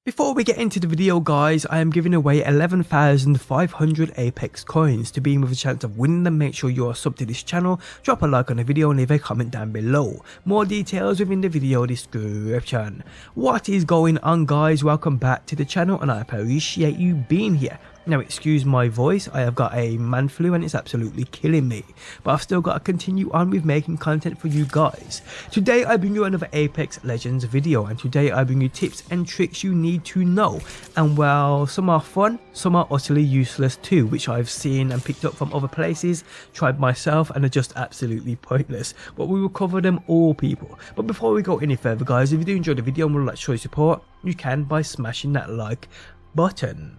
Before we get into the video guys, I am giving away 11,500 Apex coins. To be in with a chance of winning them, make sure you are subbed to this channel, drop a like on the video and leave a comment down below. More details within the video description. What is going on guys, welcome back to the channel and I appreciate you being here. Now excuse my voice, I have got a man flu and it's absolutely killing me, but I've still got to continue on with making content for you guys. Today I bring you another Apex Legends video, and today I bring you tips and tricks you need to know, and well, some are fun, some are utterly useless too, which I've seen and picked up from other places, tried myself and are just absolutely pointless, but we will cover them all people. But before we go any further guys, if you do enjoy the video and would like to show your support, you can by smashing that like button.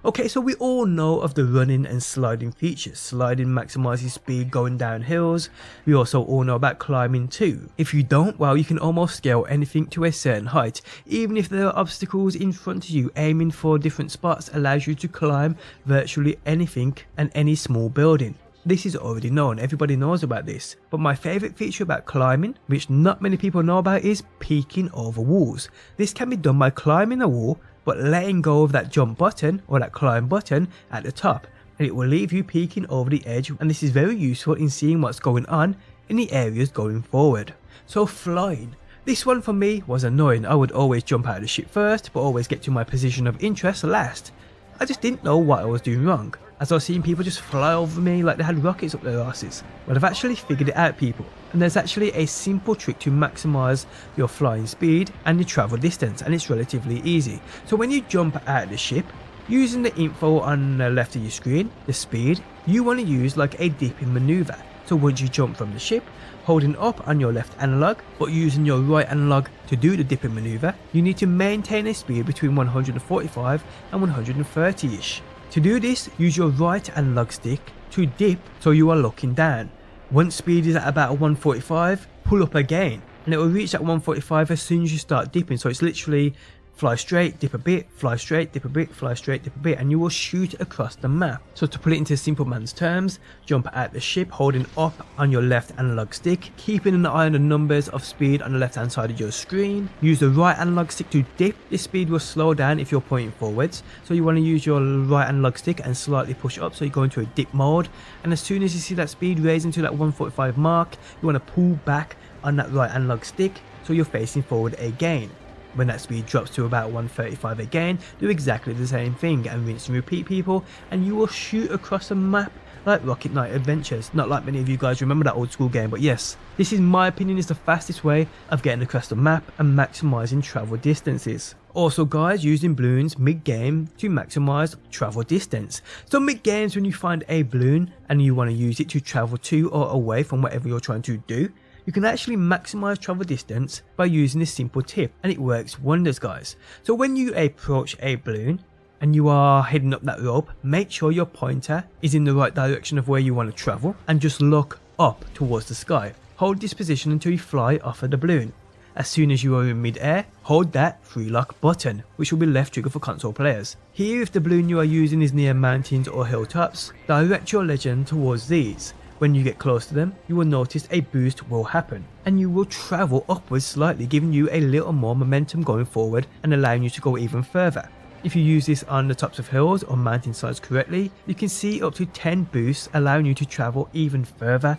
Okay, so we all know of the running and sliding features. Sliding maximizes speed going down hills. We also all know about climbing too. If you don't, well, you can almost scale anything to a certain height. Even if there are obstacles in front of you, aiming for different spots allows you to climb virtually anything and any small building. This is already known, everybody knows about this. But my favourite feature about climbing, which not many people know about, is peeking over walls. This can be done by climbing a wall, but letting go of that jump button or that climb button at the top, and it will leave you peeking over the edge, and this is very useful in seeing what's going on in the areas going forward. So flying. This one for me was annoying. I would always jump out of the ship first, but always get to my position of interest last. I just didn't know what I was doing wrong, as I was seeing people just fly over me like they had rockets up their asses. Well, I've actually figured it out people, and there's actually a simple trick to maximise your flying speed and your travel distance, and it's relatively easy. So when you jump out of the ship, using the info on the left of your screen, the speed, you want to use like a dipping manoeuvre. So once you jump from the ship, holding up on your left analog but using your right analog to do the dipping manoeuvre, you need to maintain a speed between 145 and 130ish. To do this, use your right analog stick to dip so you are looking down. Once speed is at about 145, pull up again, and it will reach that 145 as soon as you start dipping. So it's literally fly straight, dip a bit, fly straight, dip a bit, fly straight, dip a bit, and you will shoot across the map. So to put it into simple man's terms, jump out the ship holding up on your left analog stick, keeping an eye on the numbers of speed on the left hand side of your screen. Use the right analog stick to dip. This speed will slow down if you're pointing forwards, so you want to use your right analog stick and slightly push up so you go into a dip mode, and as soon as you see that speed raising to that 145 mark, you want to pull back on that right analog stick so you're facing forward again. When that speed drops to about 135 again, do exactly the same thing and rinse and repeat people, and you will shoot across the map like Rocket Knight Adventures. Not like many of you guys remember that old school game, but yes, this in my opinion is the fastest way of getting across the map and maximising travel distances. Also guys, using balloons mid-game to maximise travel distance. So mid-games, when you find a balloon and you want to use it to travel to or away from whatever you're trying to do, you can actually maximise travel distance by using this simple tip, and it works wonders guys. So when you approach a balloon and you are heading up that rope, make sure your pointer is in the right direction of where you want to travel and just look up towards the sky. Hold this position until you fly off of the balloon. As soon as you are in mid-air, hold that free lock button, which will be left trigger for console players. Here, if the balloon you are using is near mountains or hilltops, direct your legend towards these. When you get close to them, you will notice a boost will happen, and you will travel upwards slightly, giving you a little more momentum going forward and allowing you to go even further. If you use this on the tops of hills or mountainsides correctly, you can see up to 10 boosts, allowing you to travel even further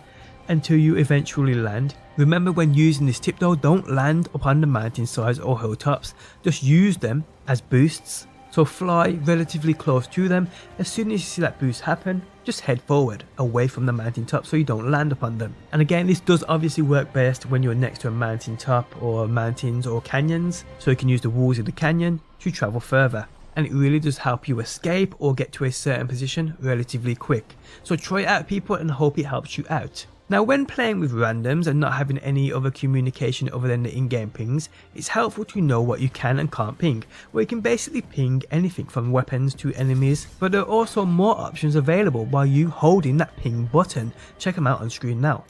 until you eventually land. Remember, when using this tip though, don't land upon the mountainsides or hilltops, just use them as boosts. So fly relatively close to them. As soon as you see that boost happen, just head forward away from the mountaintop so you don't land upon them. And again, this does obviously work best when you're next to a mountaintop or mountains or canyons, so you can use the walls of the canyon to travel further. And it really does help you escape or get to a certain position relatively quick. So try it out people and hope it helps you out. Now when playing with randoms and not having any other communication other than the in-game pings, it's helpful to know what you can and can't ping, where you can basically ping anything from weapons to enemies, but there are also more options available by you holding that ping button. Check them out on screen now.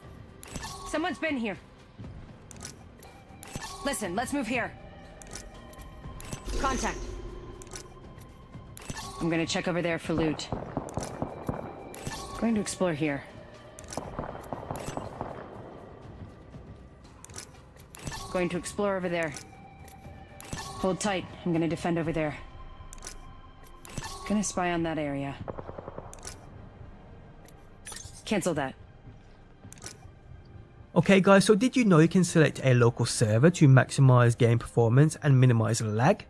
Someone's been here. Listen, let's move here. Contact. I'm gonna check over there for loot. Going to explore here. Going to explore over there. Hold tight. I'm gonna defend over there. Gonna spy on that area. Cancel that. Okay guys, so did you know you can select a local server to maximize game performance and minimize lag?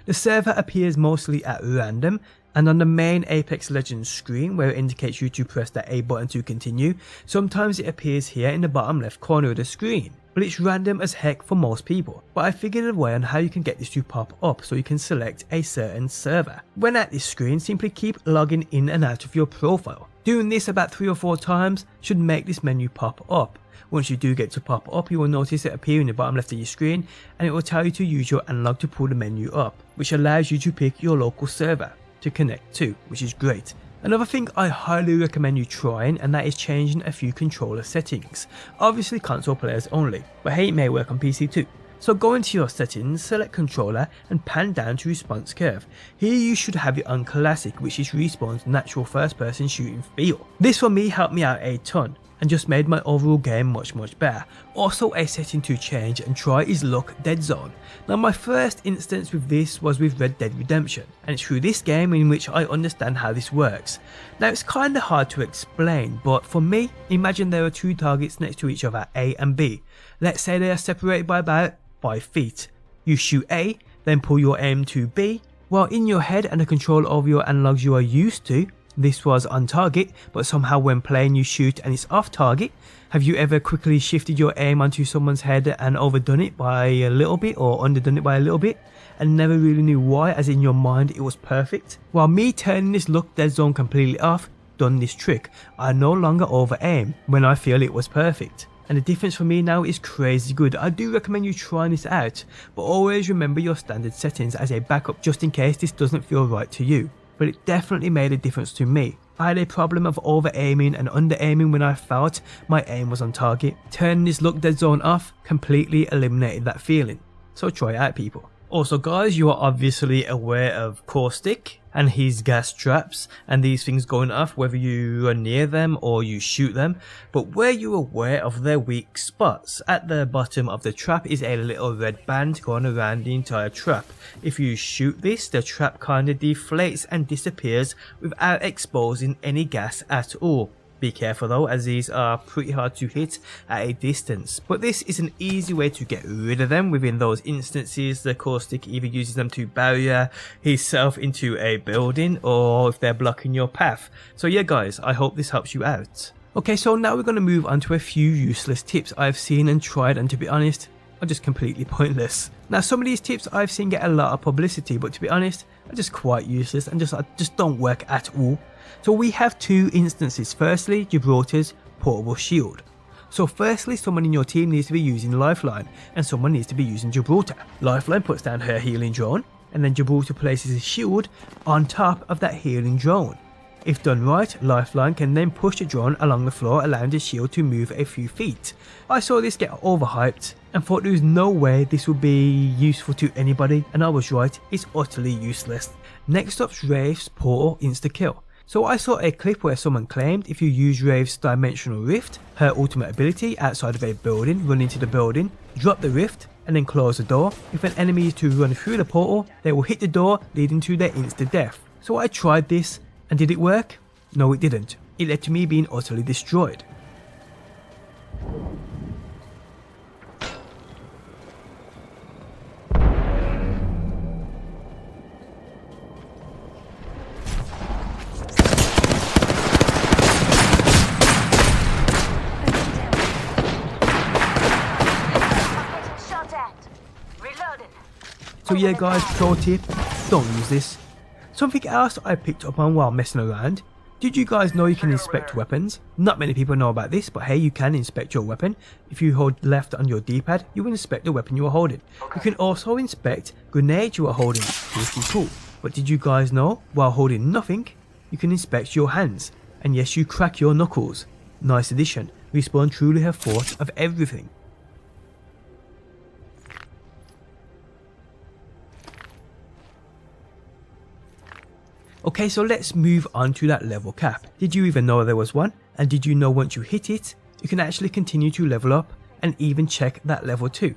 The server appears mostly at random, and on the main Apex Legends screen where it indicates you to press that A button to continue, sometimes it appears here in the bottom left corner of the screen. But it's random as heck for most people, but I figured a way on how you can get this to pop up so you can select a certain server. When at this screen, simply keep logging in and out of your profile. Doing this about 3 or 4 times should make this menu pop up. Once you do get to pop up, you will notice it appear in the bottom left of your screen, and it will tell you to use your analog to pull the menu up, which allows you to pick your local server to connect to, which is great. Another thing I highly recommend you trying, and that is changing a few controller settings. Obviously console players only, but hey, it may work on PC too. So go into your settings, select controller and pan down to response curve. Here you should have it on classic, which is Respawn's natural first person shooting feel. This for me helped me out a ton and just made my overall game much better. Also a setting to change and try is Lock Dead Zone. Now my first instance with this was with Red Dead Redemption, and it's through this game in which I understand how this works. Now it's kinda hard to explain, but for me, imagine there are 2 targets next to each other, A and B. Let's say they are separated by about 5 feet. You shoot A, then pull your aim to B. While in your head and the control over your analogs you are used to, this was on target, but somehow when playing you shoot and it's off target. Have you ever quickly shifted your aim onto someone's head and overdone it by a little bit or underdone it by a little bit and never really knew why, as in your mind it was perfect? While me turning this Lock Dead Zone completely off done this trick. I no longer over aim when I feel it was perfect. And the difference for me now is crazy good. I do recommend you trying this out, but always remember your standard settings as a backup just in case this doesn't feel right to you. But it definitely made a difference to me. I had a problem of over aiming and under aiming when I felt my aim was on target. Turning this Lock Dead Zone off completely eliminated that feeling. So try it out, people. Also guys, you are obviously aware of Caustic and his gas traps and these things going off whether you are near them or you shoot them, but were you aware of their weak spots? At the bottom of the trap is a little red band going around the entire trap. If you shoot this, the trap kinda deflates and disappears without exposing any gas at all. Be careful though, as these are pretty hard to hit at a distance, but this is an easy way to get rid of them. Within those instances, the Caustic either uses them to barrier himself into a building or if they're blocking your path. So yeah guys, I hope this helps you out. Okay, so now we're going to move on to a few useless tips I've seen and tried, and to be honest, are just completely pointless. Now some of these tips I've seen get a lot of publicity, but to be honest, are just quite useless and just don't work at all. So we have 2 instances. Firstly, Gibraltar's portable shield. So firstly, someone in your team needs to be using Lifeline and someone needs to be using Gibraltar. Lifeline puts down her healing drone and then Gibraltar places a shield on top of that healing drone. If done right, Lifeline can then push the drone along the floor, allowing the shield to move a few feet. I saw this get overhyped and thought there was no way this would be useful to anybody, and I was right, it's utterly useless. Next up's Wraith's portal insta-kill. So I saw a clip where someone claimed if you use Wraith's Dimensional Rift, her ultimate ability, outside of a building, run into the building, drop the rift, and then close the door. If an enemy is to run through the portal, they will hit the door, leading to their insta-death. So I tried this, and did it work? No, it didn't. It led to me being utterly destroyed. So yeah guys, pro tip, don't use this. Something else I picked up on while messing around. Did you guys know you can inspect weapons? Not many people know about this, but hey, you can inspect your weapon. If you hold left on your D-pad, you will inspect the weapon you are holding. You can also inspect grenades you are holding. Pretty cool. But did you guys know, while holding nothing, you can inspect your hands? And yes, you crack your knuckles. Nice addition. Respawn truly have thought of everything. Okay, so let's move on to that level cap. Did you even know there was one? And did you know once you hit it, you can actually continue to level up and even check that level too?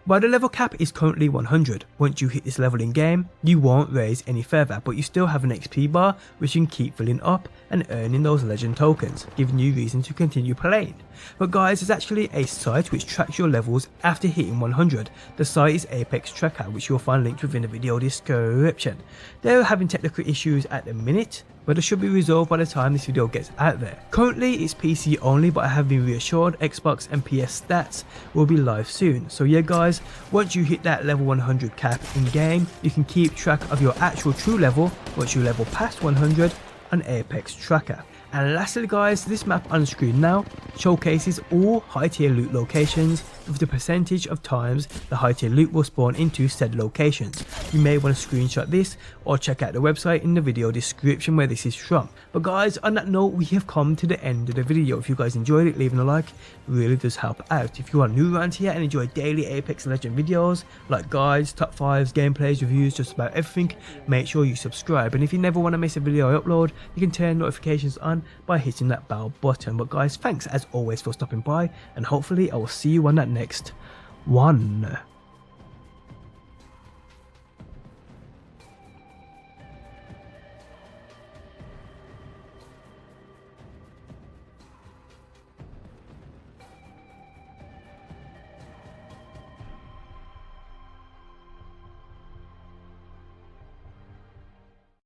While the level cap is currently 100, once you hit this level in game, you won't raise any further, but you still have an XP bar which you can keep filling up and earning those legend tokens, giving you reason to continue playing. But guys, there's actually a site which tracks your levels after hitting 100. The site is Apex Tracker, which you'll find linked within the video description. They're having technical issues at the minute, but it should be resolved by the time this video gets out there. Currently it's PC only, but I have been reassured Xbox and PS stats will be live soon. So yeah guys, once you hit that level 100 cap in game, you can keep track of your actual true level once you level past 100 on Apex Tracker. And lastly guys, this map on screen now showcases all high tier loot locations with the percentage of times the high tier loot will spawn into said locations. You may want to screenshot this or check out the website in the video description where this is from. But guys, on that note, we have come to the end of the video. If you guys enjoyed it, leaving a like really does help out. If you are new around here and enjoy daily Apex Legends videos like guides, top 5s, gameplays, reviews, just about everything, make sure you subscribe. And if you never want to miss a video I upload, you can turn notifications on by hitting that bell button. But guys, thanks as always for stopping by, and hopefully I will see you on that next one.